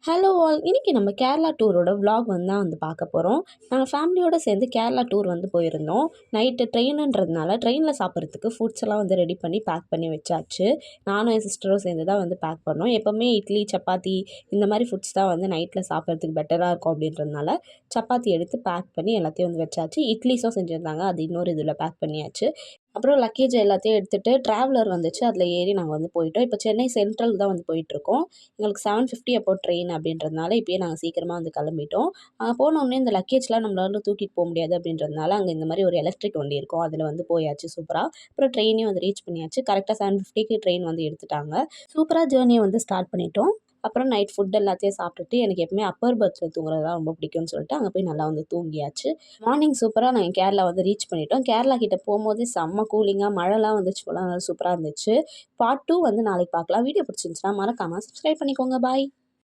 Hello all இன்னைக்கு நம்ம Kerala டூரோட vlog வந்து பார்க்க போகிறோம். நாங்கள் ஃபேமிலியோடு சேர்ந்து கேரளா டூர் வந்து போயிருந்தோம். நைட்டு ட்ரெயினுன்றதுனால ட்ரெயினில் சாப்பிட்றதுக்கு ஃபுட்ஸ் எல்லாம் வந்து ரெடி பண்ணி பேக் பண்ணி வச்சாச்சு. நானும் என் சிஸ்டரும் சேர்ந்து தான் வந்து பேக் பண்ணோம். எப்போவுமே இட்லி சப்பாத்தி இந்த மாதிரி ஃபுட்ஸ் தான் வந்து நைட்டில் சாப்பிட்றதுக்கு பெட்டராக இருக்கும் அப்படின்றதுனால சப்பாத்தி எடுத்து பேக் பண்ணி எல்லாத்தையும் வந்து வச்சாச்சு. இட்லிஸும் செஞ்சுருந்தாங்க, அது இன்னொரு இதில் பேக் பண்ணியாச்சு. அப்புறம் லக்கேஜ் எல்லாத்தையும் எடுத்துகிட்டு ட்ராவலர் வந்துச்சு, அதில் ஏறி நாங்கள் வந்து போயிட்டோம். இப்போ சென்னை சென்ட்ரல் தான் வந்து போயிட்டுருக்கோம். எங்களுக்கு 7:50 அப்போ ட்ரெயின் அப்படின்றதுனால இப்போயே நாங்கள் சீக்கிரமாக வந்து கிளம்பிட்டோம். போனோடனே இந்த லக்கேஜ்லாம் நம்மளால தூக்கிட்டு போக முடியாது அப்படின்றதுனால அங்கே இந்த மாதிரி ஒரு எலக்ட்ரிக் வண்டி இருக்கும், அதில் வந்து போயாச்சு சூப்பராக. அப்புறம் ட்ரெயினையும் வந்து ரீச் பண்ணியாச்சு. கரெக்டாக 7:50க்கு ட்ரெயின் வந்து எடுத்துட்டாங்க. சூப்பராக ஜேர்னியை வந்து ஸ்டார்ட் பண்ணிட்டோம். அப்புறம் நைட் ஃபுட் எல்லாத்தையும் சாப்பிட்டுட்டு எனக்கு எப்பவுமே அப்பர் பர்த்தில் தூங்குறது தான் ரொம்ப பிடிக்கும்னு சொல்லிட்டு அங்கே போய் நல்லா வந்து தூங்கியாச்சு. மார்னிங் சூப்பராக நாங்கள் கேரளா வந்து ரீச் பண்ணிட்டோம். கேரளா கிட்ட போகும்போது செம்ம கூலிங்காக மழைலாம் வந்துச்சு போல, நல்லா சூப்பராக இருந்துச்சு. பார்ட் 2 வந்து நாளைக்கு பார்க்கலாம். வீடியோ பிடிச்சிருந்துச்சுன்னா மறக்காமல் சப்ஸ்கிரைப் பண்ணிக்கோங்க. பாய்.